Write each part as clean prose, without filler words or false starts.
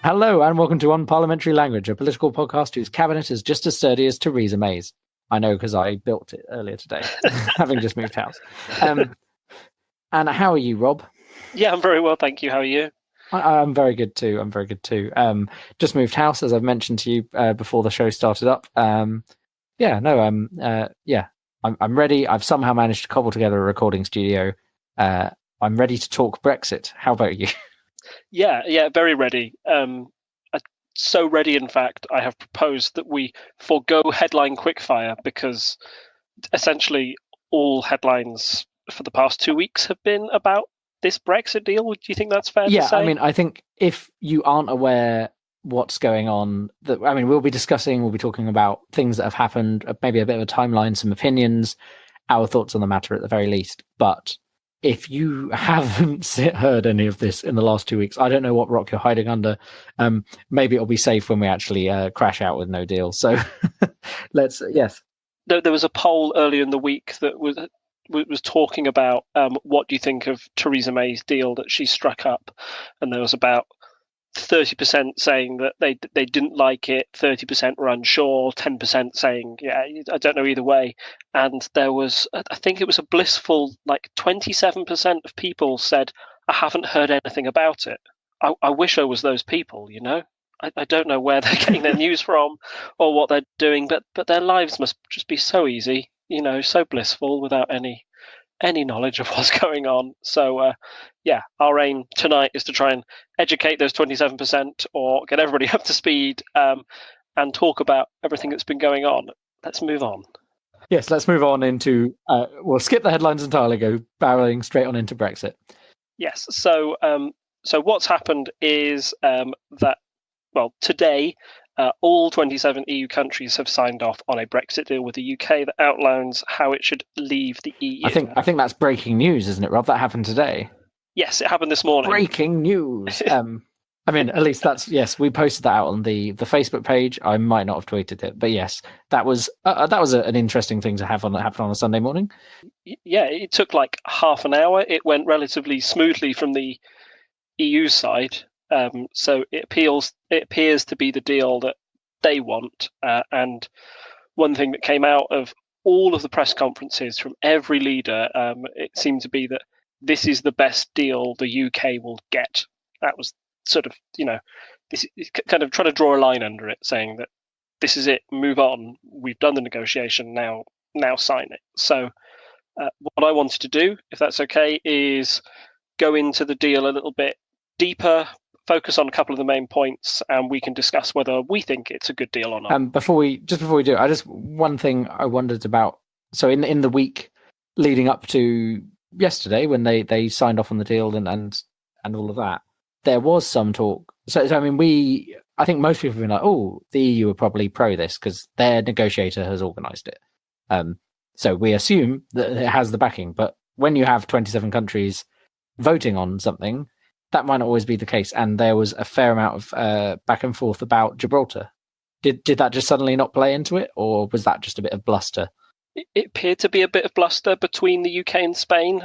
Hello and welcome to On Parliamentary Language, a political podcast whose cabinet is just as sturdy as Theresa May's. I know because I built it earlier today, having just moved house. And how are you, Rob? Yeah, I'm very well, thank you. How are you? I'm very good too. Just moved house, as I've mentioned to you before the show started up. I'm ready. I've somehow managed to cobble together a recording studio. I'm ready to talk Brexit. How about you? Yeah, very ready. So ready, in fact, I have proposed that we forego headline quickfire because essentially all headlines for the past 2 weeks have been about this Brexit deal. Do you think that's fair to say? I mean, I think if you aren't aware what's going on, we'll be talking about things that have happened, maybe a bit of a timeline, some opinions, our thoughts on the matter at the very least. But if you haven't heard any of this in the last 2 weeks, I don't know what rock you're hiding under. Maybe it'll be safe when we actually crash out with no deal. So yes. There was a poll earlier in the week that was talking about what do you think of Theresa May's deal that she struck up, and there was about 30% saying that they didn't like it, 30% were unsure, 10% saying, yeah, I don't know either way. And there was, I think it was a blissful, 27% of people said, I haven't heard anything about it. I wish I was those people, you know? I don't know where they're getting their news from or what they're doing, but their lives must just be so easy, you know, so blissful without any knowledge of what's going on. So, our aim tonight is to try and educate those 27% or get everybody up to speed and talk about everything that's been going on. Let's move on. Yes, let's move on into, we'll skip the headlines entirely, go barreling straight on into Brexit. Yes, so what's happened is that, today, all 27 EU countries have signed off on a Brexit deal with the UK that outlines how it should leave the EU. I think that's breaking news, isn't it, Rob? That happened today. Yes, it happened this morning. Breaking news. At least yes, we posted that out on the Facebook page. I might not have tweeted it, but yes, that was an interesting thing to happen on a Sunday morning. Yeah, it took like half an hour. It went relatively smoothly from the EU side. So it appears to be the deal that they want. And one thing that came out of all of the press conferences from every leader, it seemed to be that this is the best deal the UK will get. That was sort of, this kind of trying to draw a line under it, saying that this is it, move on. We've done the negotiation, now sign it. So what I wanted to do, if that's okay, is go into the deal a little bit deeper, focus on a couple of the main points, and we can discuss whether we think it's a good deal or not. Before we do, one thing I wondered about. So in the week leading up to yesterday, when they signed off on the deal and all of that, there was some talk. So I think most people have been like, oh, the EU are probably pro this because their negotiator has organised it. So we assume that it has the backing. But when you have 27 countries voting on something, that might not always be the case. And there was a fair amount of back and forth about Gibraltar. Did that just suddenly not play into it, or was that just a bit of bluster? It appeared to be a bit of bluster between the UK and Spain.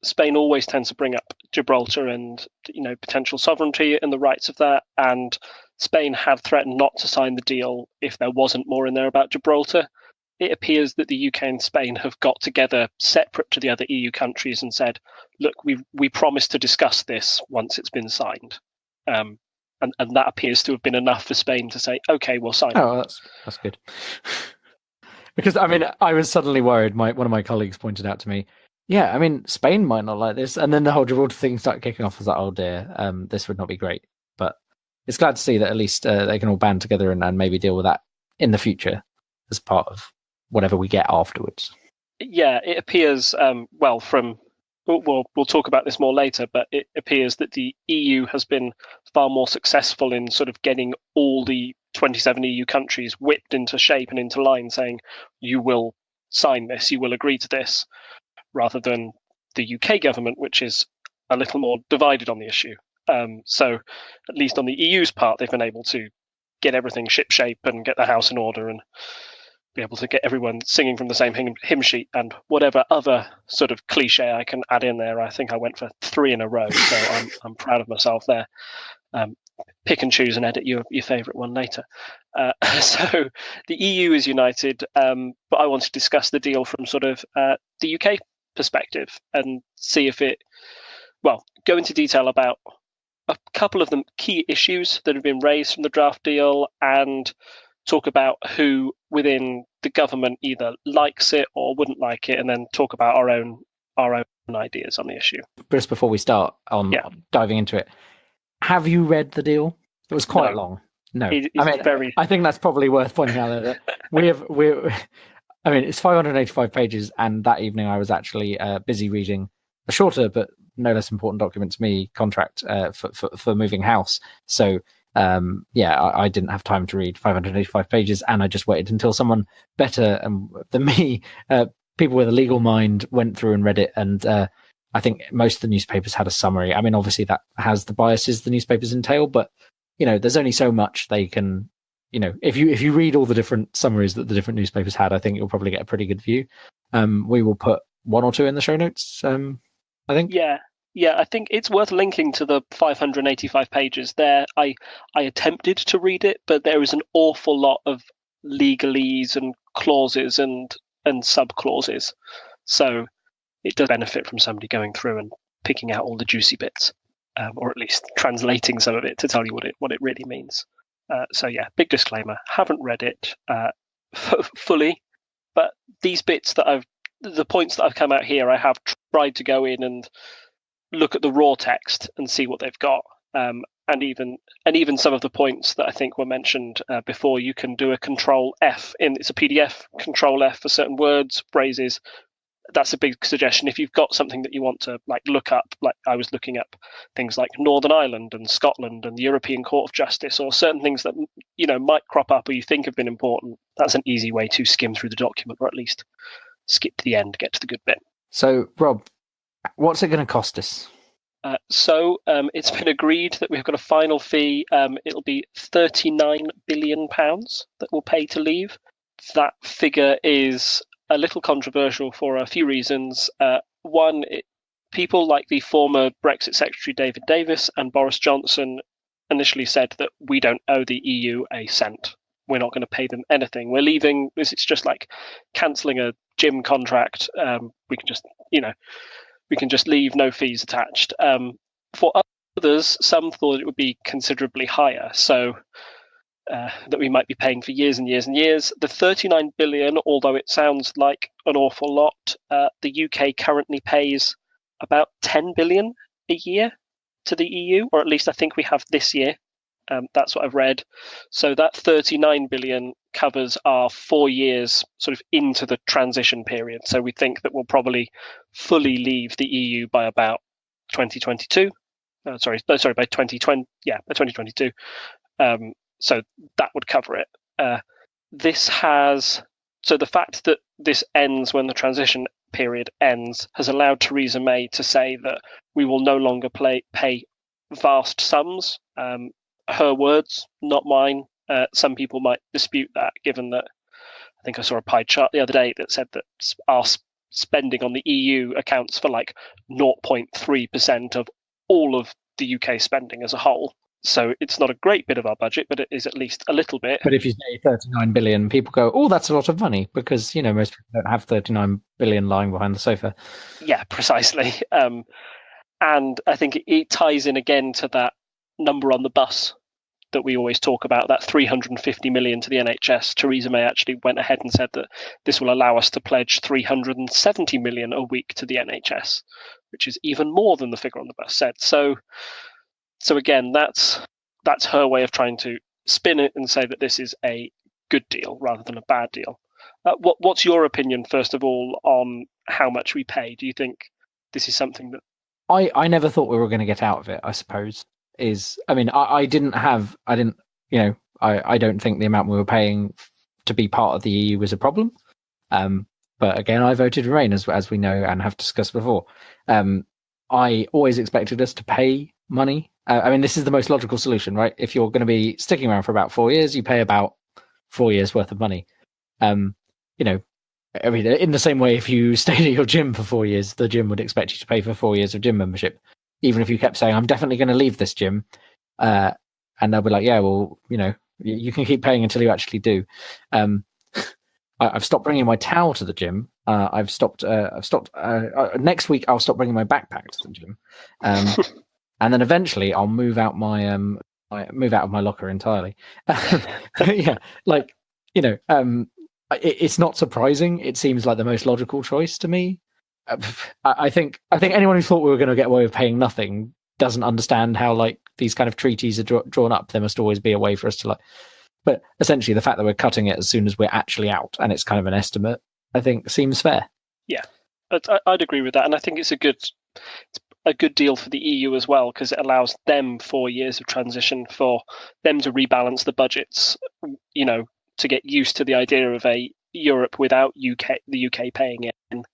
Spain always tends to bring up Gibraltar and potential sovereignty and the rights of that. And Spain had threatened not to sign the deal if there wasn't more in there about Gibraltar. It appears that the UK and Spain have got together separate to the other EU countries and said, look, we promise to discuss this once it's been signed. And that appears to have been enough for Spain to say, okay, we'll sign it. Oh, that's good. Because, I was suddenly worried. One of my colleagues pointed out to me, Spain might not like this. And then the whole Gibraltar thing started kicking off. I was like, oh dear, this would not be great. But it's glad to see that at least they can all band together and maybe deal with that in the future as part of whatever we get afterwards. Yeah, it appears, we'll talk about this more later, but it appears that the EU has been far more successful in sort of getting all the 27 EU countries whipped into shape and into line, saying, you will sign this, you will agree to this, rather than the UK government, which is a little more divided on the issue. So at least on the EU's part, they've been able to get everything shipshape and get the house in order and be able to get everyone singing from the same hymn sheet, and whatever other sort of cliche I can add in there. I think I went for 3 in a row, so I'm proud of myself there. pick and choose and edit your favourite one later. So the EU is united, but I want to discuss the deal from sort of the UK perspective and see if go into detail about a couple of the key issues that have been raised from the draft deal and talk about who within the government either likes it or wouldn't like it, and then talk about our own ideas on the issue. Just before we start on diving into it, have you read the deal? It was quite long. No, I think that's probably worth pointing out that it's 585 pages, and that evening I was actually busy reading a shorter but no less important document to me contract for moving house. So I didn't have time to read 585 pages, and I just waited until someone better than me, people with a legal mind, went through and read it. And I think most of the newspapers had a summary. I mean, obviously that has the biases the newspapers entail, but there's only so much they can. If you read all the different summaries that the different newspapers had, I think you'll probably get a pretty good view. We will put one or two in the show notes. I think. Yeah, I think it's worth linking to the 585 pages there. I attempted to read it, but there is an awful lot of legalese and clauses and sub-clauses. So it does benefit from somebody going through and picking out all the juicy bits, or at least translating some of it to tell you what it really means. Big disclaimer, haven't read it fully, but these bits the points that I've come out here, I have tried to go in and look at the raw text and see what they've got. And even some of the points that I think were mentioned before, you can do a Control F it's a PDF, Control F for certain words, phrases. That's a big suggestion. If you've got something that you want to look up, like I was looking up things like Northern Ireland and Scotland and the European Court of Justice, or certain things that might crop up or you think have been important, that's an easy way to skim through the document, or at least skip to the end, get to the good bit. So, Rob, what's it going to cost us? It's been agreed that we've got a final fee. It'll be £39 billion that we'll pay to leave. That figure is a little controversial for a few reasons. One, people like the former Brexit Secretary David Davis and Boris Johnson initially said that we don't owe the EU a cent. We're not going to pay them anything. We're leaving. It's just like cancelling a gym contract. We can just leave, no fees attached. For others, some thought it would be considerably higher, so that we might be paying for years and years and years. The 39 billion, although it sounds like an awful lot, the UK currently pays about 10 billion a year to the EU, or at least I think we have this year. That's what I've read. So that 39 billion covers our 4 years sort of into the transition period. So we think that we'll probably fully leave the EU by about 2022. By 2020. Yeah, by 2022. So that would cover it. So the fact that this ends when the transition period ends has allowed Theresa May to say that we will no longer pay vast sums. Her words, not mine. Some people might dispute that, given that I think I saw a pie chart the other day that said that our spending on the EU accounts for 0.3% of all of the UK spending as a whole. So it's not a great bit of our budget, but it is at least a little bit. But if you say 39 billion, people go, "Oh, that's a lot of money," because most people don't have 39 billion lying behind the sofa. Yeah, precisely. And I think it ties in again to that number on the bus that we always talk about, that 350 million to the NHS. Theresa May actually went ahead and said that this will allow us to pledge 370 million a week to the NHS, which is even more than the figure on the bus said. So again, that's her way of trying to spin it and say that this is a good deal rather than a bad deal. What's your opinion, first of all, on how much we pay? Do you think this is something that... I never thought we were going to get out of it, I suppose. I don't think the amount we were paying to be part of the EU was a problem. But again, I voted Remain, as we know and have discussed before. I always expected us to pay money. This is the most logical solution, right? If you're going to be sticking around for about 4 years, you pay about 4 years worth of money. In the same way, if you stayed at your gym for 4 years, the gym would expect you to pay for 4 years of gym membership. Even if you kept saying, "I'm definitely going to leave this gym," and they'll be like, yeah, well, you can keep paying until you actually do. I've stopped bringing my towel to the gym. I've stopped. Next week, I'll stop bringing my backpack to the gym, and then eventually I'll move out move out of my locker entirely. Yeah, it's not surprising. It seems like the most logical choice to me. I think anyone who thought we were going to get away with paying nothing doesn't understand how these kind of treaties are drawn up. There must always be a way for us to But essentially, the fact that we're cutting it as soon as we're actually out, and it's kind of an estimate, I think seems fair. Yeah, I'd agree with that, and I think it's a good deal for the EU as well, because it allows them 4 years of transition for them to rebalance the budgets. To get used to the idea of a Europe without the UK paying it, and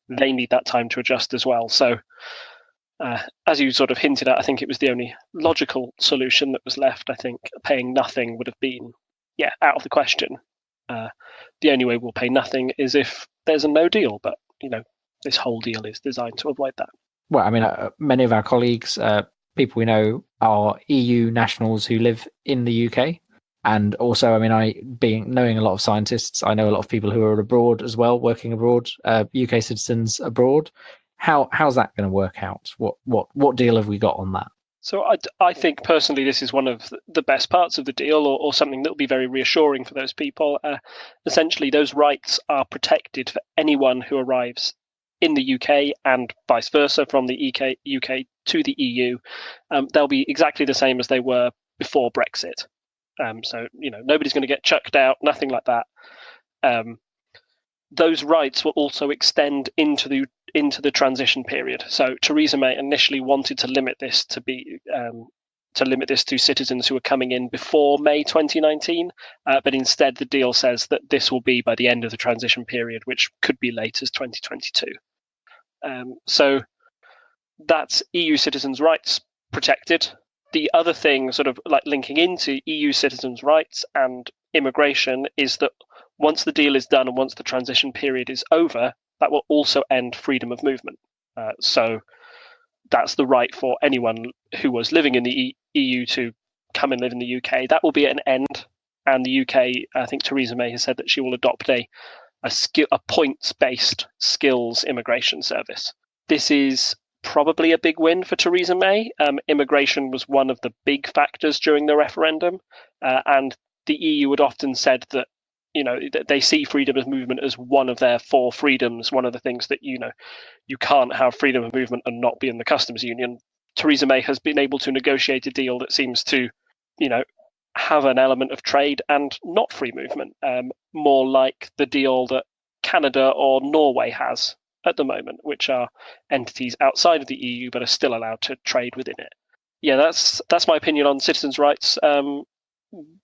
they need that time to adjust as well. So, as you sort of hinted at, I think it was the only logical solution that was left. I think paying nothing would have been, out of the question. The only way we'll pay nothing is if there's a no deal, but this whole deal is designed to avoid that. Well, I mean, many of our colleagues, people we know, are EU nationals who live in the UK. And also, I mean, knowing a lot of scientists, I know a lot of people who are abroad as well, working abroad, UK citizens abroad. How's that going to work out? What deal have we got on that? So I think personally this is one of the best parts of the deal, or something that will be very reassuring for those people. Essentially, those rights are protected for anyone who arrives in the UK and vice versa from the UK to the EU. They'll be exactly the same as they were before Brexit. So nobody's going to get chucked out, nothing like that. Those rights will also extend into the transition period. So Theresa May initially wanted to limit this to citizens who are coming in before May 2019, but instead the deal says that this will be by the end of the transition period, which could be late as 2022. So that's EU citizens' rights protected. The other thing, sort of linking into EU citizens' rights and immigration, is that once the deal is done and once the transition period is over, that will also end freedom of movement. So that's the right for anyone who was living in the EU to come and live in the UK. That will be at an end. And the UK, I think Theresa May has said that she will adopt a points-based skills immigration service. This is probably a big win for Theresa May. Immigration was one of the big factors during the referendum, and the EU had often said that they see freedom of movement as one of their 4 freedoms. One of the things that you can't have freedom of movement and not be in the customs union. Theresa May has been able to negotiate a deal that seems to, have an element of trade and not free movement, more like the deal that Canada or Norway has at the moment, which are entities outside of the EU but are still allowed to trade within it. Yeah, that's my opinion on citizens' rights.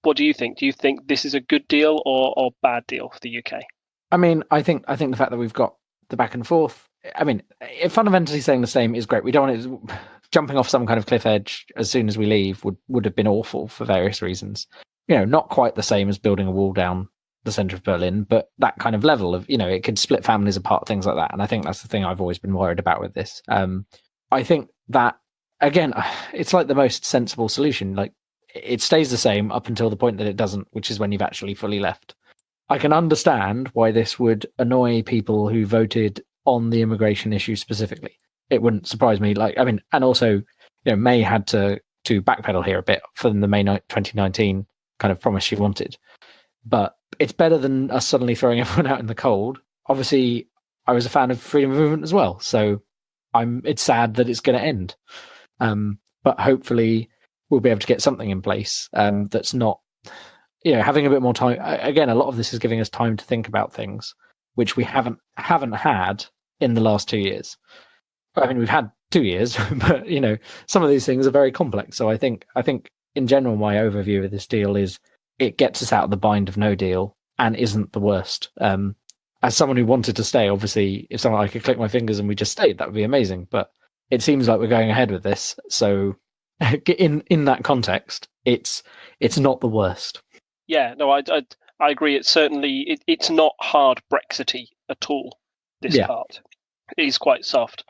What do you think? Do you think this is a good deal or bad deal for the UK? I mean, I think the fact that we've got the back and forth, I mean, fundamentally saying the same is great. We don't want it jumping off some kind of cliff edge as soon as we leave would have been awful for various reasons. Not quite the same as building a wall down the centre of Berlin, but that kind of level of, it could split families apart, things like that. And I think that's the thing I've always been worried about with this. I think that, again, it's like the most sensible solution. It stays the same up until the point that it doesn't, which is when you've actually fully left. I can understand why this would annoy people who voted on the immigration issue specifically. It wouldn't surprise me. And also, May had to backpedal here a bit from the May 2019 kind of promise she wanted. But it's better than us suddenly throwing everyone out in the cold. Obviously, I was a fan of freedom of movement as well, so it's sad that it's going to end. But hopefully, we'll be able to get something in place that's not, having a bit more time. Again, a lot of this is giving us time to think about things, which we haven't had in the last 2 years. I mean, we've had 2 years, but some of these things are very complex. So I think in general, my overview of this deal is it gets us out of the bind of no deal and isn't the worst. As someone who wanted to stay, obviously, if I could click my fingers and we just stayed, that would be amazing. But it seems like we're going ahead with this. So in that context, it's not the worst. Yeah, no, I agree. It's certainly it's not hard Brexity at all. This part, it is quite soft.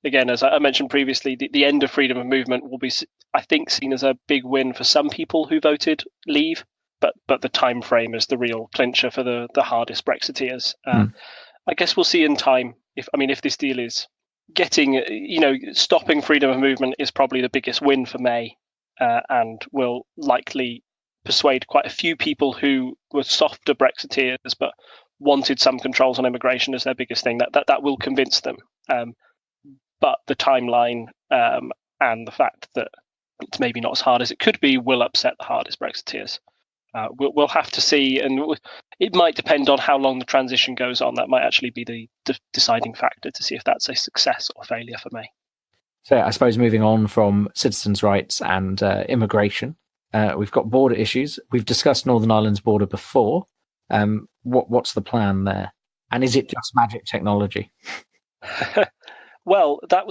Again, as I mentioned previously, the end of freedom of movement will be, I think, seen as a big win for some people who voted leave, but the time frame is the real clincher for the hardest Brexiteers. I guess we'll see in time if this deal is getting, stopping freedom of movement is probably the biggest win for May, and will likely persuade quite a few people who were softer Brexiteers but wanted some controls on immigration as their biggest thing. That will convince them. But the timeline and the fact that it's maybe not as hard as it could be will upset the hardest Brexiteers. We'll have to see, and it might depend on how long the transition goes on. That might actually be the deciding factor to see if that's a success or failure for May. So I suppose moving on from citizens' rights and immigration, we've got border issues. We've discussed Northern Ireland's border before. What's the plan there? And is it just magic technology? Well, that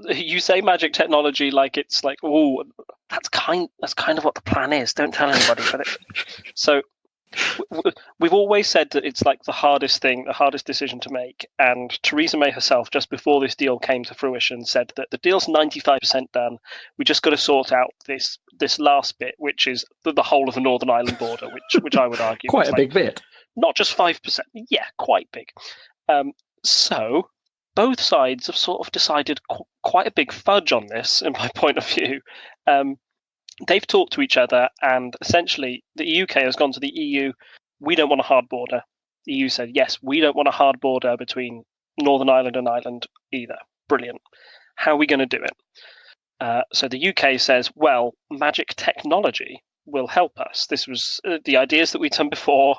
you say magic technology like it's like, oh, that's kind of what the plan is. Don't tell anybody. So we've always said that it's like the hardest decision to make. And Theresa May herself, just before this deal came to fruition, said that the deal's 95% done. We just got to sort out this last bit, which is the whole of the Northern Ireland border, which I would argue quite a big bit. Not just 5%. Yeah, quite big. So both sides have sort of decided quite a big fudge on this, in my point of view. They've talked to each other, and essentially the UK has gone to the EU. We don't want a hard border. The EU said, yes, we don't want a hard border between Northern Ireland and Ireland either. Brilliant. How are we going to do it? So the UK says, well, magic technology will help us. This was the ideas that we've done before.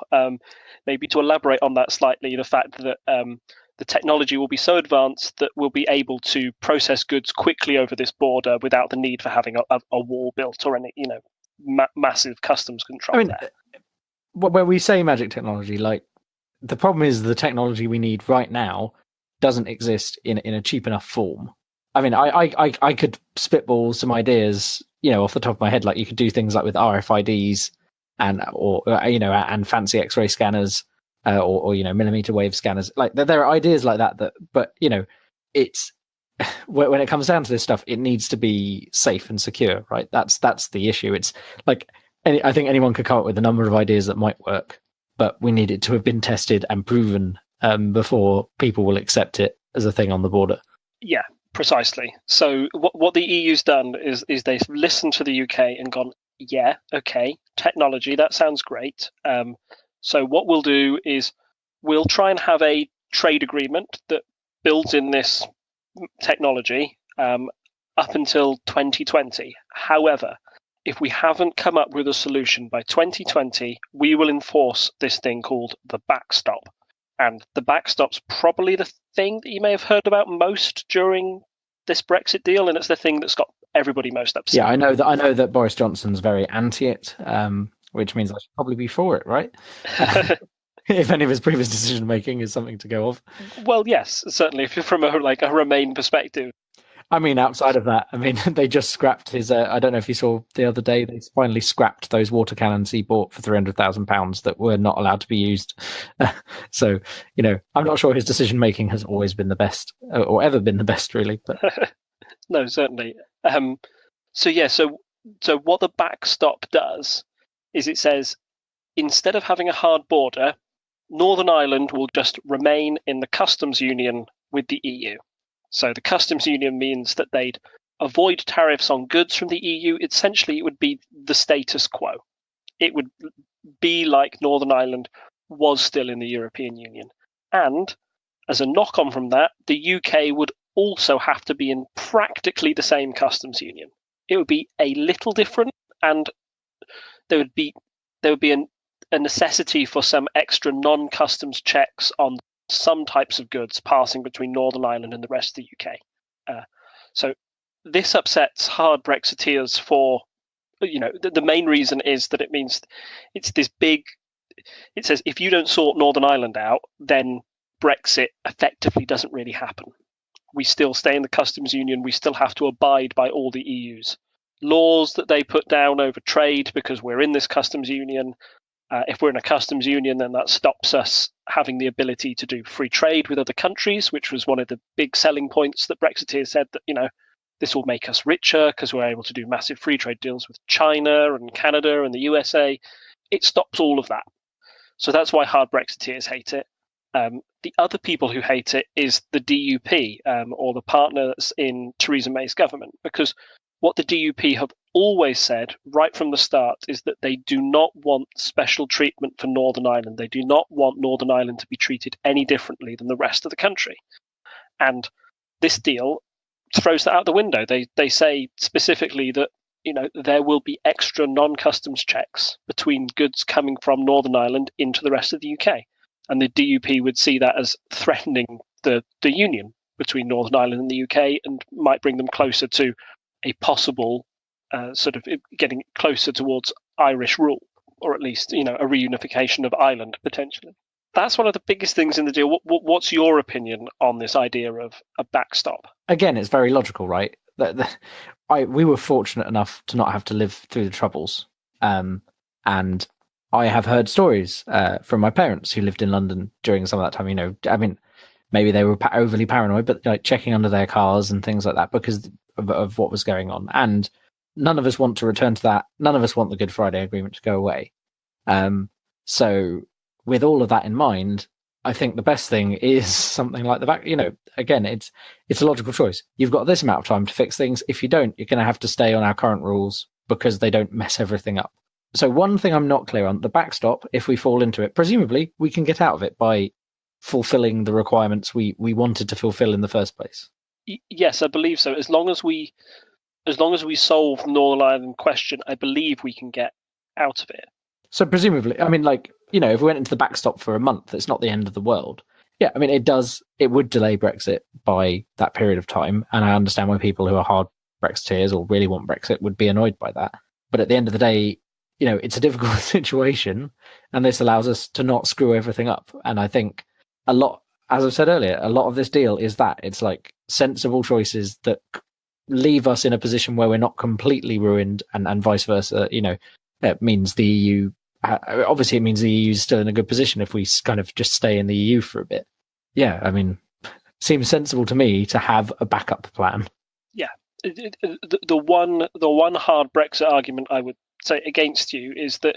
Maybe to elaborate on that slightly, the fact that the technology will be so advanced that we'll be able to process goods quickly over this border without the need for having a wall built or any, massive customs control. I mean, when we say magic technology, like, the problem is the technology we need right now doesn't exist in a cheap enough form. I mean, I could spitball some ideas, off the top of my head. Like, you could do things like with RFIDs and fancy X-ray scanners. Or millimeter wave scanners. Like, there are ideas like that, but it's when it comes down to this stuff, it needs to be safe and secure, right? That's the issue. It's like I think anyone could come up with a number of ideas that might work, but we need it to have been tested and proven before people will accept it as a thing on the border. Yeah, precisely. So what the EU's done is they've listened to the UK and gone, yeah, okay, technology, that sounds great. So what we'll do is we'll try and have a trade agreement that builds in this technology up until 2020. However, if we haven't come up with a solution by 2020, we will enforce this thing called the backstop. And the backstop's probably the thing that you may have heard about most during this Brexit deal, and it's the thing that's got everybody most upset. Yeah, I know that Boris Johnson's very anti it. Which means I should probably be for it, right? If any of his previous decision making is something to go off. Well, yes, certainly. If you're from a Remain perspective. I mean, outside of that, they just scrapped his. I don't know if you saw the other day. They finally scrapped those water cannons he bought for £300,000 that were not allowed to be used. So, I'm not sure his decision making has always been the best, or ever been the best, really. But no, certainly. So what the backstop does is it says, instead of having a hard border, Northern Ireland will just remain in the customs union with the EU. So the customs union means that they'd avoid tariffs on goods from the EU. Essentially, it would be the status quo. It would be like Northern Ireland was still in the European Union. And as a knock-on from that, the UK would also have to be in practically the same customs union. It would be a little different, and there would be a necessity for some extra non-customs checks on some types of goods passing between Northern Ireland and the rest of the UK. So this upsets hard Brexiteers for, the main reason is that it means it's this big, it says if you don't sort Northern Ireland out, then Brexit effectively doesn't really happen. We still stay in the customs union. We still have to abide by all the EU's laws that they put down over trade because we're in this customs union. If we're in a customs union, then that stops us having the ability to do free trade with other countries, which was one of the big selling points that Brexiteers said that, this will make us richer because we're able to do massive free trade deals with China and Canada and the USA. It stops all of that. So that's why hard Brexiteers hate it. The other people who hate it is the DUP, or the partner that's in Theresa May's government, because what the DUP have always said right from the start is that they do not want special treatment for Northern Ireland. They do not want Northern Ireland to be treated any differently than the rest of the country. And this deal throws that out the window. They say specifically that there will be extra non-customs checks between goods coming from Northern Ireland into the rest of the UK. And the DUP would see that as threatening the union between Northern Ireland and the UK and might bring them closer to a possible sort of getting closer towards Irish rule, or at least, a reunification of Ireland, potentially. That's one of the biggest things in the deal. What's your opinion on this idea of a backstop? Again, it's very logical, right? We were fortunate enough to not have to live through the Troubles. And I have heard stories from my parents who lived in London during some of that time. I mean, maybe they were overly paranoid, but like checking under their cars and things like that because of what was going on. And none of us want to return to that. None of us want the Good Friday Agreement to go away. So with all of that in mind, I think the best thing is something like the back. Again, it's a logical choice. You've got this amount of time to fix things. If you don't, you're going to have to stay on our current rules because they don't mess everything up. So one thing I'm not clear on, the backstop, if we fall into it, presumably we can get out of it by fulfilling the requirements we wanted to fulfill in the first place. Yes, I believe so. As long as we solve the Northern Ireland question, I believe we can get out of it. So presumably, I mean, if we went into the backstop for a month, it's not the end of the world. Yeah, I mean, it would delay Brexit by that period of time. And I understand why people who are hard Brexiteers or really want Brexit would be annoyed by that. But at the end of the day, it's a difficult situation, and this allows us to not screw everything up. And I think a lot, as I've said earlier, a lot of this deal is that it's like sensible choices that leave us in a position where we're not completely ruined, and vice versa. It means the EU. Obviously, it means the EU is still in a good position if we kind of just stay in the EU for a bit. Yeah, I mean, seems sensible to me to have a backup plan. Yeah, the one hard Brexit argument I would say against you is that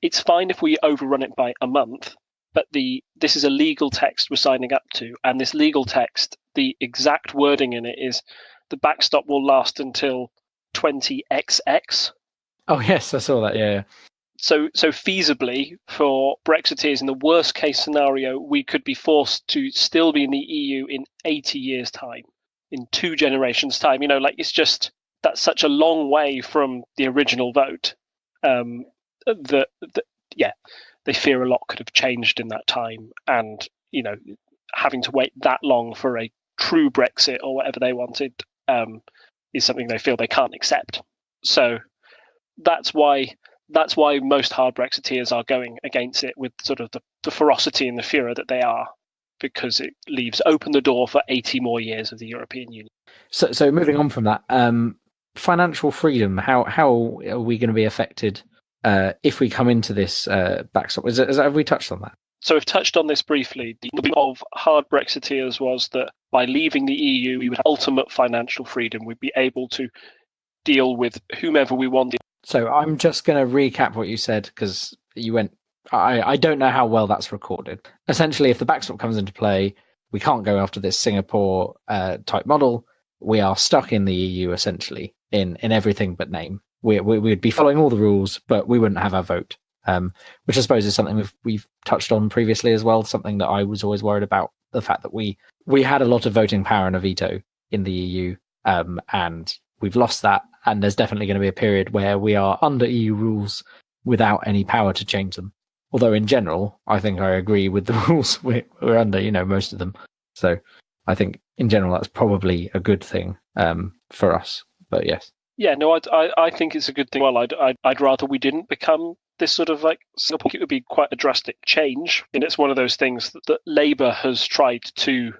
it's fine if we overrun it by a month, but this is a legal text we're signing up to, and this legal text, the exact wording in it is the backstop will last until 20XX. Oh yes, I saw that. Yeah. So feasibly for Brexiteers, in the worst case scenario, we could be forced to still be in the EU in 80 years' time, in 2 generations' time. It's just that's such a long way from the original vote. They fear a lot could have changed in that time, and having to wait that long for a true Brexit or whatever they wanted is something they feel they can't accept. So that's why most hard Brexiteers are going against it with sort of the ferocity and the furor that they are, because it leaves open the door for 80 more years of the European Union. So moving on from that, financial freedom, how are we going to be affected if we come into this backstop? Have we touched on that? So we've touched on this briefly. The view of hard Brexiteers was that by leaving the EU, we would have ultimate financial freedom. We'd be able to deal with whomever we wanted. So I'm just going to recap what you said, because you went, I don't know how well that's recorded. Essentially, if the backstop comes into play, we can't go after this Singapore type model. We are stuck in the EU, essentially, in everything but name. We'd be following all the rules, but we wouldn't have our vote, which I suppose is something we've touched on previously as well, something that I was always worried about, the fact that we had a lot of voting power and a veto in the EU, and we've lost that, and there's definitely going to be a period where we are under EU rules without any power to change them. Although in general, I think I agree with the rules we're under, most of them. So I think in general, that's probably a good thing for us. But yes. Yeah, no, I think it's a good thing. Well, I'd rather we didn't become this sort of like Singapore. It would be quite a drastic change. And it's one of those things that Labour has tried to,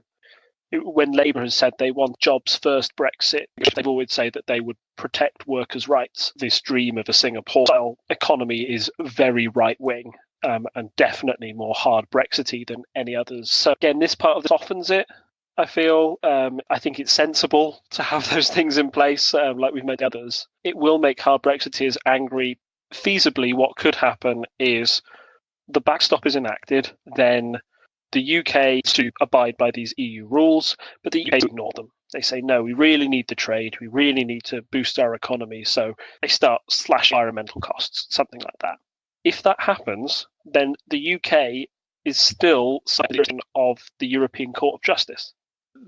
when Labour has said they want jobs first Brexit, they've always said that they would protect workers' rights. This dream of a Singapore-style economy is very right-wing. And definitely more hard Brexity than any others. So again, this part of it softens it. I feel. I think it's sensible to have those things in place, like we've made others. It will make hard Brexiteers angry. Feasibly, what could happen is the backstop is enacted, then the UK to abide by these EU rules, but the UK ignore them. They say, no, we really need the trade, we really need to boost our economy, so they start slashing environmental costs, something like that. If that happens, then the UK is still subject of the European Court of Justice.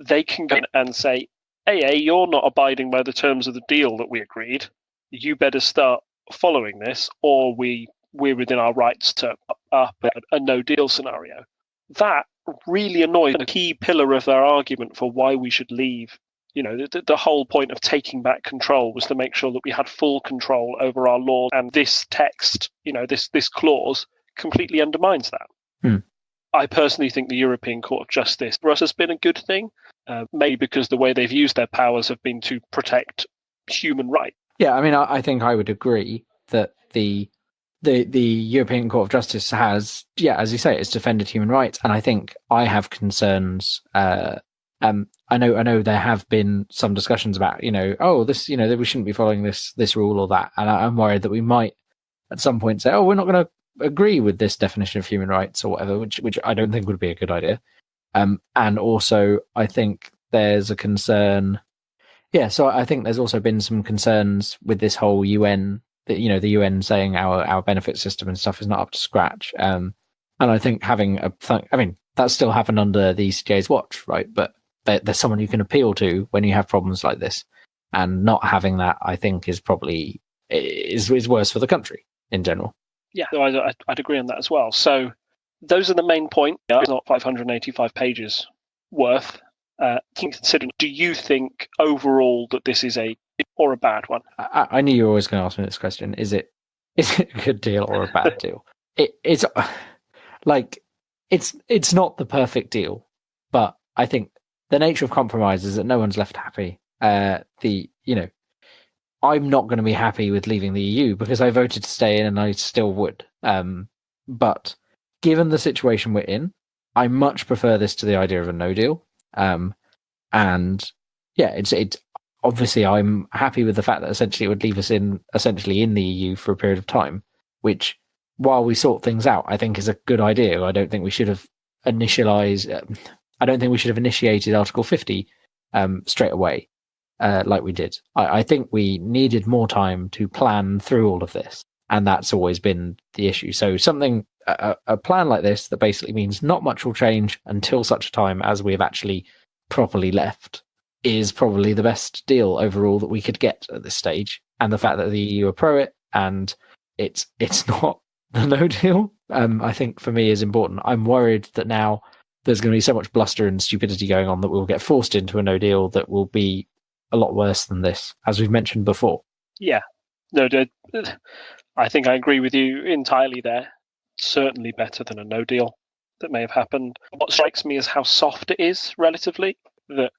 They can go and say, hey, you're not abiding by the terms of the deal that we agreed. You better start following this, or we're within our rights to up a no-deal scenario. That really annoyed a key pillar of their argument for why we should leave. You know, the whole point of taking back control was to make sure that we had full control over our law, and this text, you know, this clause completely undermines that. I personally think the European Court of Justice for us has been a good thing, maybe because the way they've used their powers have been to protect human rights. Yeah, I mean, I think I would agree that the European Court of Justice has, as you say, it's defended human rights, and I think I have concerns. I know there have been some discussions about, this, we shouldn't be following this rule or that, and I'm worried that we might at some point say, we're not going to agree with this definition of human rights or whatever, which I don't think would be a good idea. And also, I think there's a concern. Yeah, so I think there's also been some concerns with this whole UN, that the UN saying our benefit system and stuff is not up to scratch. And I think having that still happened under the ECJ's watch, right? But there's someone you can appeal to when you have problems like this, and not having that, I think, is probably is worse for the country in general. Yeah, I'd agree on that as well. So those are the main points. It's not 585 pages worth. Considering, do you think overall that this is a or a bad one? I knew you were always going to ask me this question. Is it a good deal or a bad deal? It's not the perfect deal, but I think the nature of compromise is that no one's left happy. I'm not going to be happy with leaving the EU because I voted to stay in, and I still would. But given the situation we're in, I much prefer this to the idea of a no deal. It's obviously I'm happy with the fact that essentially it would leave us in the EU for a period of time, which, while we sort things out, I think is a good idea. I don't think we should have initiated Article 50 straight away, like we did. I think we needed more time to plan through all of this, and that's always been the issue. So a plan like this that basically means not much will change until such a time as we have actually properly left is probably the best deal overall that we could get at this stage. And the fact that the EU are pro it and it's not a no deal, I think for me is important. I'm worried that now there's going to be so much bluster and stupidity going on that we'll get forced into a no deal that will be a lot worse than this, as we've mentioned before. Yeah, no, I think I agree with you entirely there. Certainly better than a no deal that may have happened. What strikes me is how soft it is relatively, that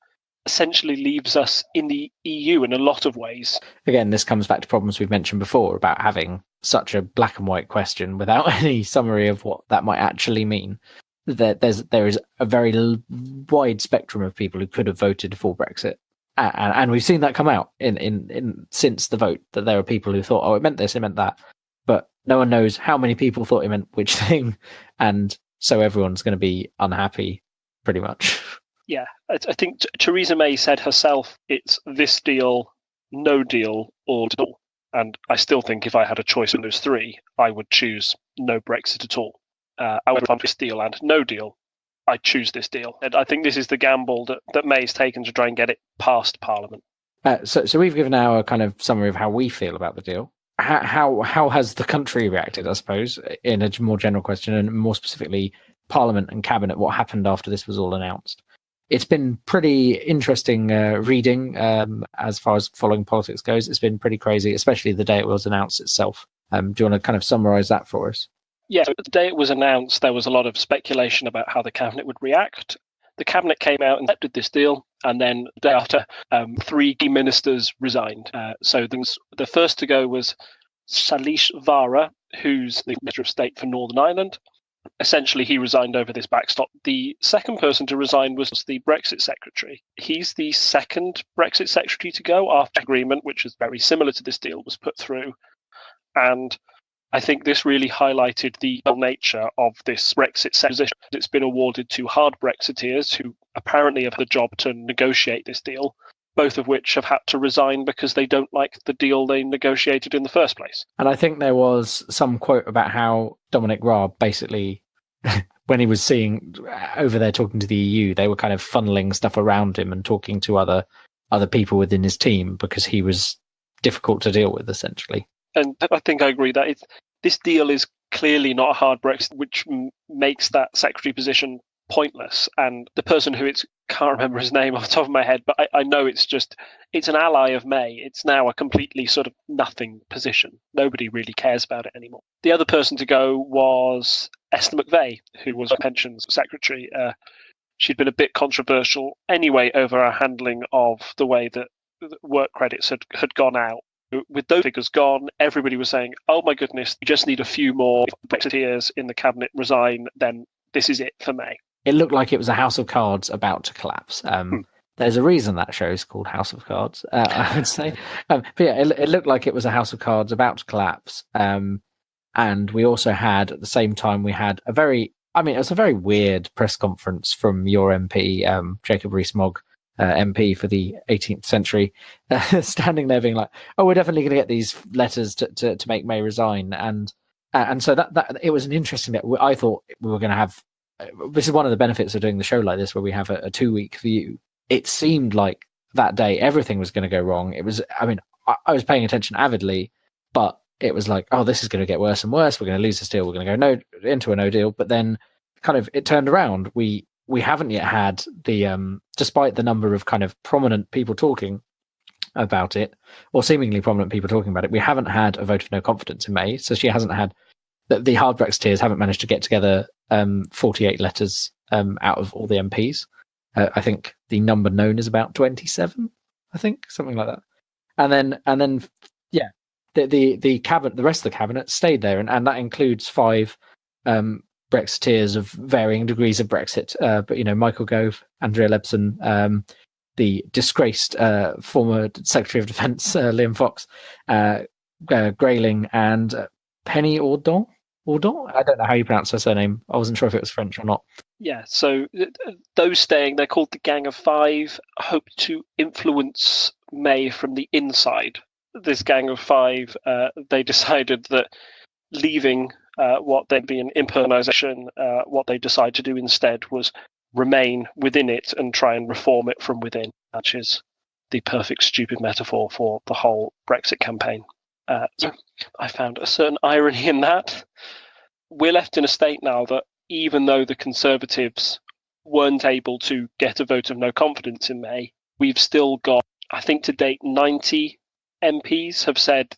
essentially leaves us in the EU in a lot of ways. Again, this comes back to problems we've mentioned before about having such a black and white question without any summary of what that might actually mean. There is a very wide spectrum of people who could have voted for Brexit. And we've seen that come out in since the vote, that there are people who thought, it meant this, it meant that. But no one knows how many people thought it meant which thing. And so everyone's going to be unhappy, pretty much. Yeah, I think Theresa May said herself, it's this deal, no deal, or deal. And I still think if I had a choice of those three, I would choose no Brexit at all. I would find this deal and no deal. I'd choose this deal. And I think this is the gamble that May's taken to try and get it past Parliament. So we've given our kind of summary of how we feel about the deal. How has the country reacted, I suppose, in a more general question, and more specifically, Parliament and Cabinet, what happened after this was all announced? It's been pretty interesting reading as far as following politics goes. It's been pretty crazy, especially the day it was announced itself. Do you want to kind of summarise that for us? Yeah, so the day it was announced, there was a lot of speculation about how the Cabinet would react. The Cabinet came out and accepted this deal, and then the day after, 3 key ministers resigned. So the first to go was Salish Vara, who's the Minister of State for Northern Ireland. essentially he resigned over this backstop. The second person to resign was the Brexit secretary. He's the second Brexit secretary to go after agreement, which is very similar to this deal, was put through. And I think this really highlighted the nature of this Brexit position. It's been awarded to hard Brexiteers who apparently have the job to negotiate this deal, both of which have had to resign because they don't like the deal they negotiated in the first place. And I think there was some quote about how Dominic Raab basically, when he was seeing over there talking to the EU, they were kind of funneling stuff around him and talking to other people within his team because he was difficult to deal with, essentially. And I think I agree that this deal is clearly not a hard Brexit, which makes that secretary position pointless. And the person who can't remember his name off the top of my head, but I know it's an ally of May. It's now a completely sort of nothing position. Nobody really cares about it anymore. The other person to go was Esther McVeigh, who was pensions secretary. She'd been a bit controversial anyway over her handling of the way that work credits had gone out. With those figures gone, everybody was saying, oh my goodness, you just need a few more Brexiteers in the cabinet resign, then this is it for May. It looked like it was a house of cards about to collapse. There's a reason that show is called House of Cards, I would say. But yeah, it looked like it was a house of cards about to collapse. And we also had, at the same time, it was a very weird press conference from your MP, Jacob Rees-Mogg, MP for the 18th century, standing there being like, oh, we're definitely going to get these letters to make May resign. And so that it was an interesting that I thought we were going to have. This is one of the benefits of doing the show like this, where we have a 2-week view. It seemed like that day everything was going to go wrong. It was, I was paying attention avidly, but it was like, oh, this is going to get worse and worse. We're going to lose this deal. We're going to go into a no deal. But then kind of it turned around. We haven't yet had the, despite the number of kind of prominent people talking about it, or seemingly prominent people talking about it, we haven't had a vote of no confidence in May. So she hasn't had, the hard Brexiteers haven't managed to get together 48 letters out of all the MPs. I think the number known is about 27, I think, something like that. And then, yeah, the cabinet, the rest of the cabinet stayed there, and that includes 5 Brexiteers of varying degrees of Brexit. But Michael Gove, Andrea Leibson, the disgraced former Secretary of Defence Liam Fox, Grayling, and Penny Audon. I don't know how you pronounce her surname. I wasn't sure if it was French or not. Yeah, so those staying, they're called the Gang of Five, hope to influence May from the inside. This Gang of Five, they decided that leaving what they'd be an impersonation, what they decided to do instead was remain within it and try and reform it from within, which is the perfect stupid metaphor for the whole Brexit campaign. So I found a certain irony in that. We're left in a state now that even though the Conservatives weren't able to get a vote of no confidence in May, we've still got, I think to date, 90 MPs have said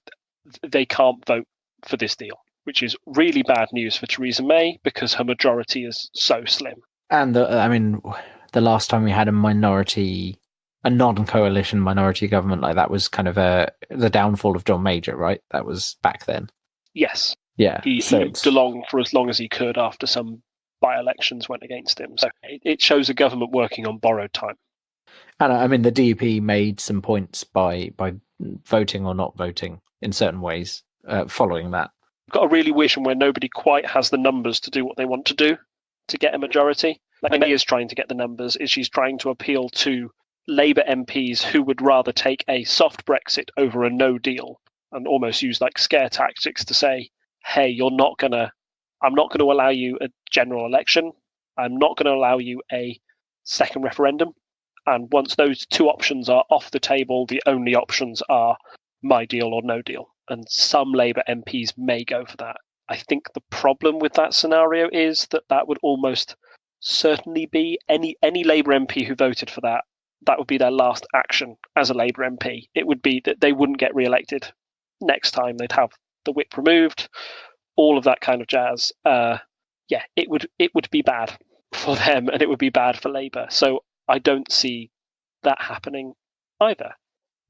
they can't vote for this deal, which is really bad news for Theresa May because her majority is so slim. And the last time we had a non-coalition minority government like that was kind of the downfall of John Major, right? That was back then. Yes. Yeah. He looked along for as long as he could after some by-elections went against him. So it shows a government working on borrowed time. And the DUP made some points by voting or not voting in certain ways following that. Got a really weird one where nobody quite has the numbers to do what they want to do to get a majority. Like May is trying to get the numbers, she's trying to appeal to Labour MPs who would rather take a soft Brexit over a no deal and almost use like scare tactics to say, hey, I'm not going to allow you a general election. I'm not going to allow you a second referendum. And once those 2 options are off the table, the only options are my deal or no deal. And some Labour MPs may go for that. I think the problem with that scenario is that would almost certainly be any Labour MP who voted for that would be their last action as a Labour MP. It would be that they wouldn't get re-elected next time. They'd have the whip removed, all of that kind of jazz. It would be bad for them and it would be bad for Labour. So I don't see that happening either.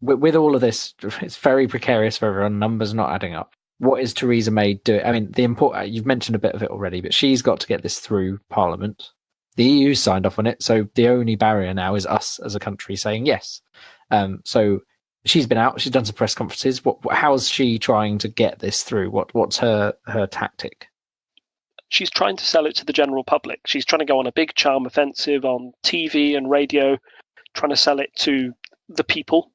With all of this, it's very precarious for everyone. Numbers not adding up. what is Theresa May doing? I mean, you've mentioned a bit of it already, but she's got to get this through Parliament. The EU signed off on it, so the only barrier now is us as a country saying yes. So she's been out, she's done some press conferences. How's she trying to get this through? What's her tactic? She's trying to sell it to the general public. She's trying to go on a big charm offensive on TV and radio, trying to sell it to the people.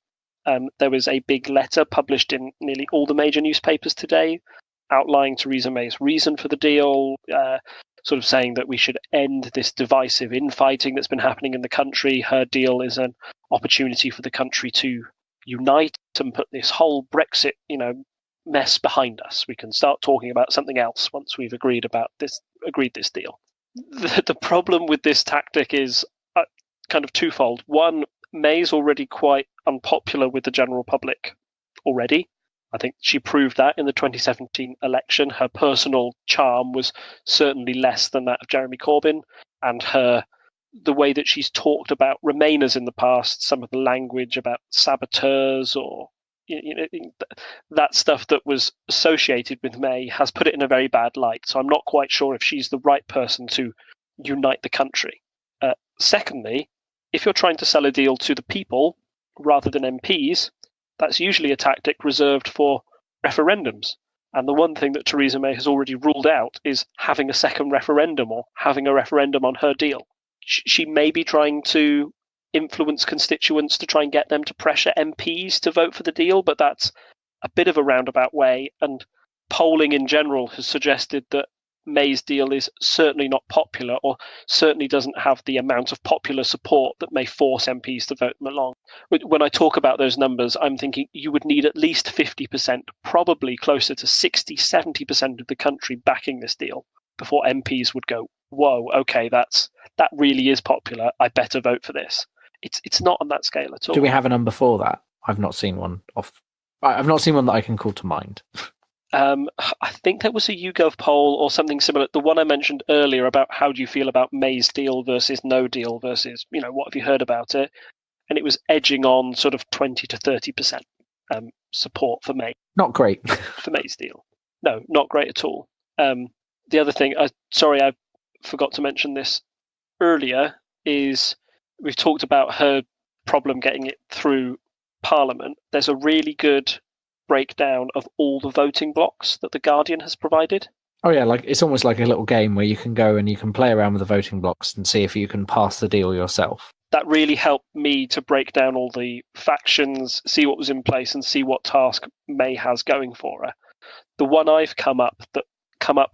There was a big letter published in nearly all the major newspapers today outlining Theresa May's reason for the deal, sort of saying that we should end this divisive infighting that's been happening in the country. Her deal is an opportunity for the country to unite and put this whole Brexit, mess behind us. We can start talking about something else once we've agreed this deal. The problem with this tactic is kind of twofold. One, May's already quite unpopular with the general public already. I think she proved that in the 2017 election. Her personal charm was certainly less than that of Jeremy Corbyn, and the way that she's talked about Remainers in the past, some of the language about saboteurs or that stuff that was associated with May has put it in a very bad light. So I'm not quite sure if she's the right person to unite the country. Secondly, if you're trying to sell a deal to the people rather than MPs, that's usually a tactic reserved for referendums. And the one thing that Theresa May has already ruled out is having a second referendum or having a referendum on her deal. She may be trying to influence constituents to try and get them to pressure MPs to vote for the deal, but that's a bit of a roundabout way. And polling in general has suggested that May's deal is certainly not popular, or certainly doesn't have the amount of popular support that may force MPs to vote them along. When I talk about those numbers, I'm thinking you would need at least 50%, probably closer to 60, 70% of the country backing this deal before MPs would go, whoa, okay, that really is popular. I better vote for this. It's not on that scale at all. Do we have a number for that? I've not seen one I've not seen one that I can call to mind. I think there was a YouGov poll or something similar. The one I mentioned earlier about how do you feel about May's deal versus no deal versus, what have you heard about it? And it was edging on sort of 20 to 30% support for May. Not great. For May's deal. No, not great at all. The other thing, I forgot to mention this earlier, is we've talked about her problem getting it through Parliament. There's a really good breakdown of all the voting blocks that The Guardian has provided. Oh yeah, it's almost like a little game where you can go and you can play around with the voting blocks and see if you can pass the deal yourself. That really helped me to break down all the factions, see what was in place, and see what task May has going for her. The one I've come up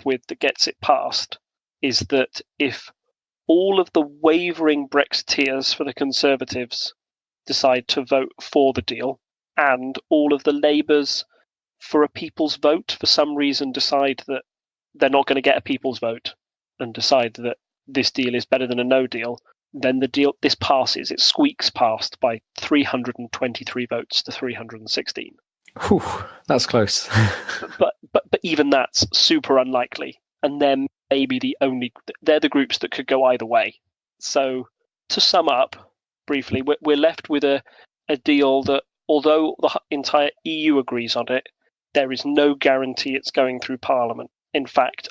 with that gets it passed is that if all of the wavering Brexiteers for the Conservatives decide to vote for the deal, and all of the Labours for a people's vote for some reason decide that they're not going to get a people's vote and decide that this deal is better than a no deal, then this passes. It squeaks past by 323 votes to 316. Whew, that's close. but even that's super unlikely. And then maybe they're the groups that could go either way. So to sum up briefly, we're left with a deal that, although the entire EU agrees on it, there is no guarantee it's going through Parliament. In fact,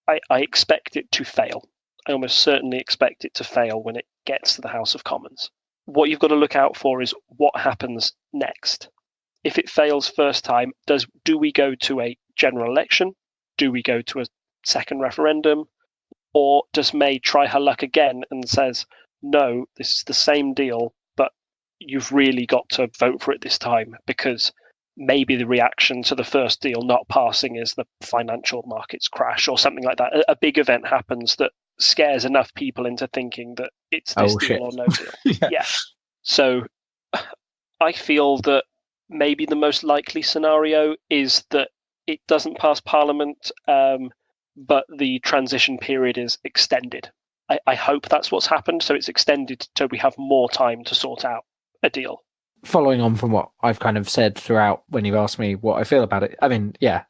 I expect it to fail. I almost certainly expect it to fail when it gets to the House of Commons. What you've got to look out for is what happens next. If it fails first time, do we go to a general election? Do we go to a second referendum? Or does May try her luck again and says, no, this is the same deal, but you've really got to vote for it this time, because maybe the reaction to the first deal not passing is the financial markets crash or something like that. A big event happens that scares enough people into thinking that it's this deal or no deal. Yeah. So I feel that maybe the most likely scenario is that it doesn't pass Parliament, but the transition period is extended. I hope that's what's happened. So it's extended so we have more time to sort out a deal. Following on from what I've kind of said throughout when you've asked me what I feel about it, I mean, yeah,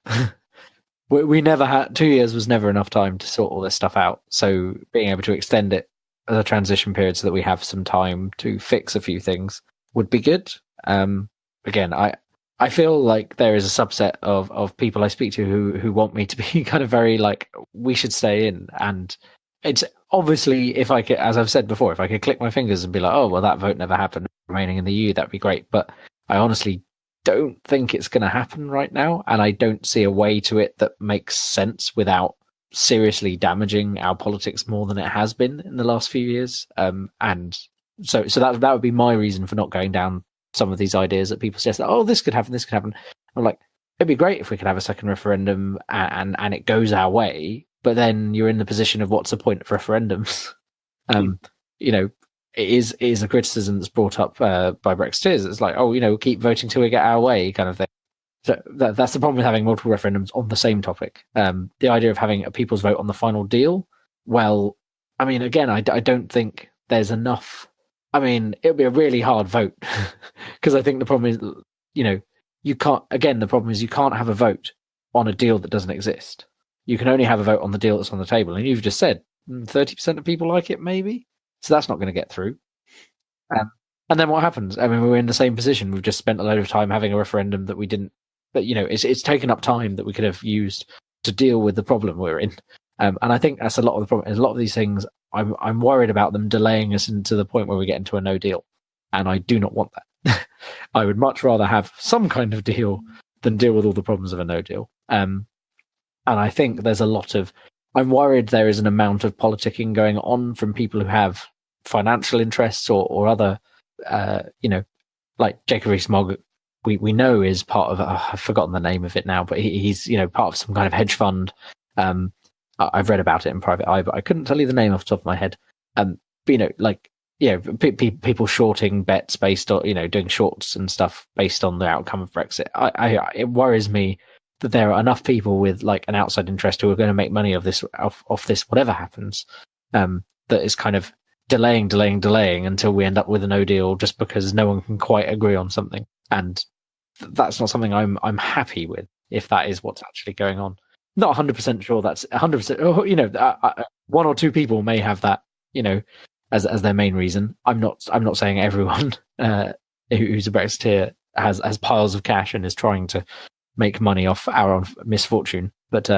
we never had 2 years was never enough time to sort all this stuff out. So being able to extend it as a transition period so that we have some time to fix a few things would be good. Again, I I feel like there is a subset of people I speak to who want me to be kind of very like, we should stay in. And it's obviously, if I could, as I've said before, if I could click my fingers and be like, oh, well, that vote never happened, remaining in the EU, that'd be great. But I honestly don't think it's going to happen right now. And I don't see a way to it that makes sense without seriously damaging our politics more than it has been in the last few years. And so that would be my reason for not going down some of these ideas that people suggest that, oh, this could happen, this could happen. I'm like, it'd be great if we could have a second referendum and it goes our way, but then you're in the position of what's the point of referendums? You know, it is a criticism that's brought up by Brexiteers. It's like, oh, you know, keep voting till we get our way kind of thing. So that's the problem with having multiple referendums on the same topic. The idea of having a people's vote on the final deal, well, I mean, again, I don't think there's enough. I mean, it would be a really hard vote because I think the problem is, you know, you can't, again, the problem is you can't have a vote on a deal that doesn't exist. You can only have a vote on the deal that's on the table. And you've just said 30% of people like it, maybe. So that's not going to get through. And then what happens? I mean, we're in the same position. We've just spent a load of time having a referendum that we didn't, but, you know, it's taken up time that we could have used to deal with the problem we're in. And I think that's a lot of the problem. A lot of these things, I'm worried about them delaying us into the point where we get into a no deal. And I do not want that. I would much rather have some kind of deal than deal with all the problems of a no deal. And I think there's a lot of, I'm worried there is an amount of politicking going on from people who have financial interests or other, you know, like Jacob Rees-Mogg, we know is part of, I've forgotten the name of it now, but he's, you know, part of some kind of hedge fund. I've read about it in private eye, but I couldn't tell you the name off the top of my head. But, you know, like, you know, people shorting bets based on, you know, doing shorts and stuff based on the outcome of Brexit. It worries me that there are enough people with like an outside interest who are going to make money of this, off this, whatever happens, that is kind of delaying until we end up with a no deal just because no one can quite agree on something. And that's not something I'm happy with if that is what's actually going on. Not 100% sure that's 100%. You know, one or two people may have that, you know, as their main reason. I'm not saying everyone who's a Brexiteer has piles of cash and is trying to make money off our own misfortune. But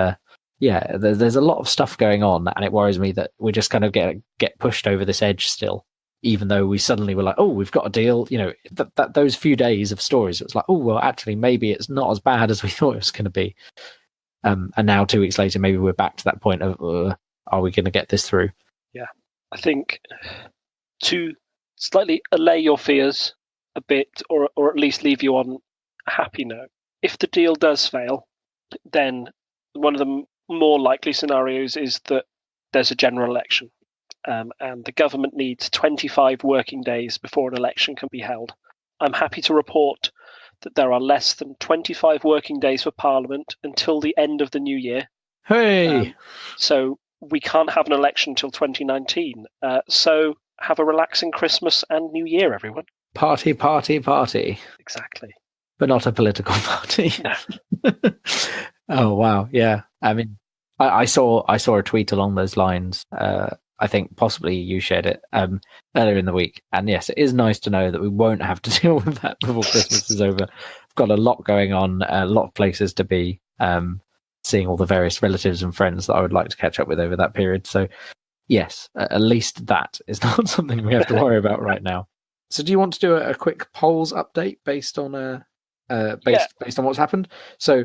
yeah, there's a lot of stuff going on, and it worries me that we're just kind of get pushed over this edge still, even though we suddenly were like, oh, we've got a deal. You know, that those few days of stories, it's like, oh, well, actually, maybe it's not as bad as we thought it was going to be. And now 2 weeks later, maybe we're back to that point of, are we going to get this through? Yeah, I think to slightly allay your fears a bit, or at least leave you on a happy note, if the deal does fail, then one of the more likely scenarios is that there's a general election, and the government needs 25 working days before an election can be held. I'm happy to report that there are less than 25 working days for Parliament until the end of the new year. Hey! So we can't have an election until 2019. So have a relaxing Christmas and New Year, everyone. Party, party, party. Exactly. But not a political party. Oh, wow. Yeah. I mean, I saw a tweet along those lines. I think possibly you shared it earlier in the week. And yes, it is nice to know that we won't have to deal with that before Christmas is over. I've got a lot going on, a lot of places to be, seeing all the various relatives and friends that I would like to catch up with over that period. So yes, at least that is not something we have to worry about right now. So do you want to do a quick polls update based on based on what's happened? So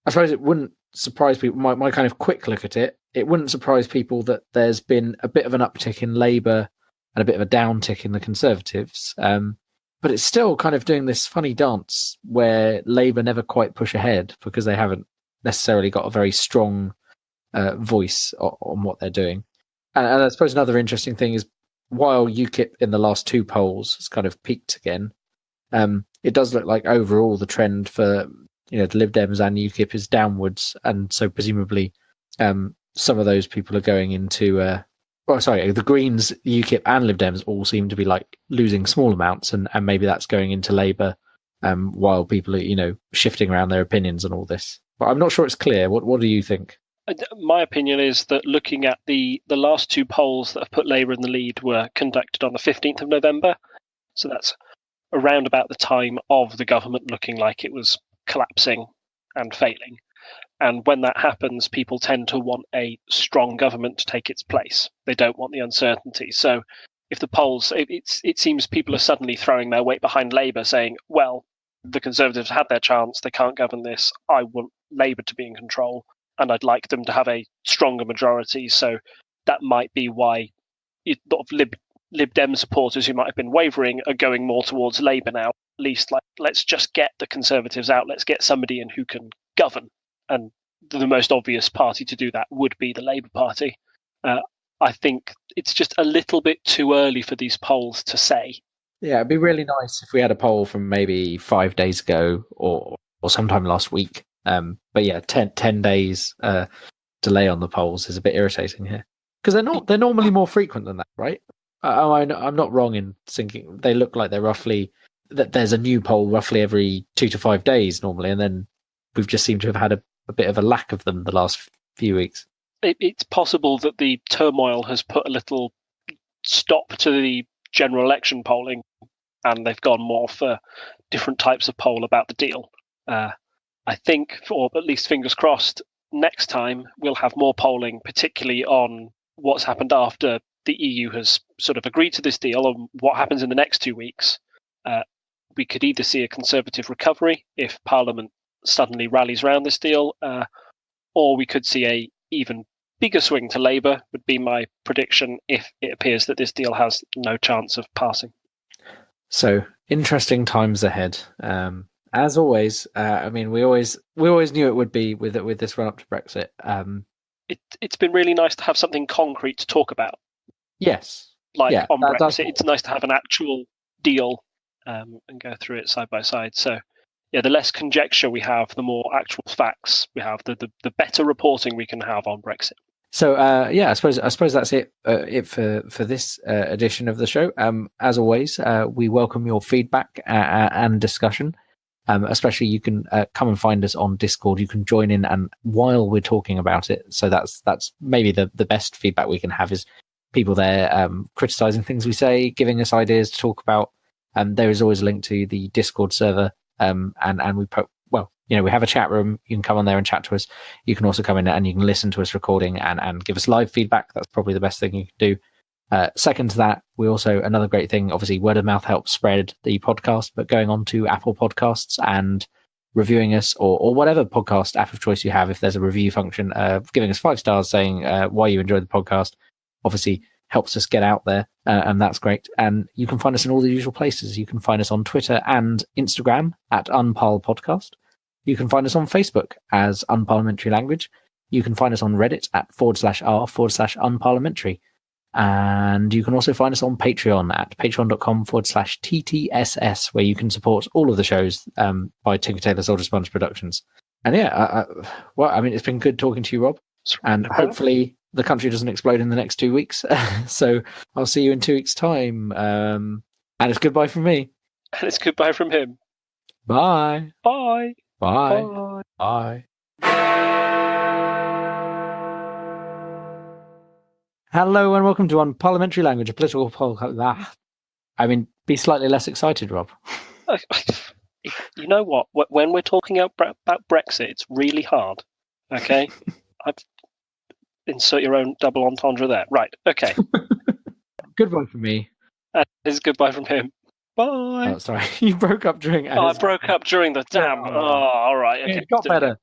I suppose it wouldn't surprise people. My kind of quick look at it, it wouldn't surprise people that there's been a bit of an uptick in Labour and a bit of a downtick in the Conservatives. But it's still kind of doing this funny dance where Labour never quite push ahead because they haven't necessarily got a very strong voice on what they're doing. And I suppose another interesting thing is while UKIP in the last two polls has kind of peaked again, it does look like overall the trend for the Lib Dems and UKIP is downwards, and so presumably some of those people are going into the Greens, UKIP and Lib Dems all seem to be like losing small amounts, and maybe that's going into Labour while people are shifting around their opinions on all this. But I'm not sure it's clear. What do you think? My opinion is that looking at the last two polls that have put Labour in the lead were conducted on the 15th of November. So that's around about the time of the government looking like it was collapsing and failing. And when that happens, people tend to want a strong government to take its place. They don't want the uncertainty. So if the polls, it seems people are suddenly throwing their weight behind Labour, saying, well, the Conservatives had their chance, they can't govern this, I want Labour to be in control, and I'd like them to have a stronger majority. So that might be why Lib Dem supporters who might have been wavering are going more towards Labour now. At least, like, let's just get the Conservatives out, let's get somebody in who can govern. And the most obvious party to do that would be the Labour Party. I think it's just a little bit too early for these polls to say. Yeah, it'd be really nice if we had a poll from maybe 5 days ago or sometime last week. But yeah, 10 days delay on the polls is a bit irritating here, because they're normally more frequent than that, right? I'm not wrong in thinking they look like they're roughly that there's a new poll roughly every 2 to 5 days normally, and then we've just seemed to have had a bit of a lack of them the last few weeks. It's possible that the turmoil has put a little stop to the general election polling, and they've gone more for different types of poll about the deal. I think, or at least fingers crossed, next time we'll have more polling, particularly on what's happened after the EU has sort of agreed to this deal and what happens in the next 2 weeks. We could either see a Conservative recovery if Parliament suddenly rallies around this deal, or we could see a even bigger swing to Labour, would be my prediction, if it appears that this deal has no chance of passing. So interesting times ahead. As always, I mean, we always knew it would be with this run up to Brexit. It's been really nice to have something concrete to talk about. Yes, on Brexit, it's nice to have an actual deal and go through it side by side. So, yeah, the less conjecture we have, the more actual facts we have, the better reporting we can have on Brexit. So, I suppose that's it for this edition of the show. As always, we welcome your feedback and discussion. Especially, you can come and find us on Discord. You can join in, and while we're talking about it, so that's maybe the best feedback we can have is people there criticizing things we say, giving us ideas to talk about. There is always a link to the Discord server, and we put, we have a chat room. You can come on there and chat to us. You can also come in and you can listen to us recording and give us live feedback. That's probably the best thing you can do. Second to that, we also, another great thing, obviously word of mouth helps spread the podcast, but going on to Apple Podcasts and reviewing us or whatever podcast app of choice you have, if there's a review function, giving us 5 stars saying why you enjoy the podcast, obviously helps us get out there, and that's great. And you can find us in all the usual places. You can find us on Twitter and Instagram at Unparl Podcast. You can find us on Facebook as Unparliamentary Language. You can find us on Reddit at /r/unparliamentary. And you can also find us on Patreon at patreon.com/TTSS, where you can support all of the shows by Tinker Tailor Soldier Sponge Productions. And it's been good talking to you, Rob. And hopefully the country doesn't explode in the next 2 weeks. So I'll see you in 2 weeks' time. And it's goodbye from me. And it's goodbye from him. Bye. Bye. Bye. Bye. Bye. Hello and welcome to Unparliamentary Language, a political podcast. Be slightly less excited, Rob. You know what? When we're talking about Brexit, it's really hard. Okay? Insert your own double entendre there. Right, okay. Goodbye from me. It's goodbye from him. Bye. Oh, sorry. You broke up during... I broke up during the... Damn. Oh, all right. Okay. It got better.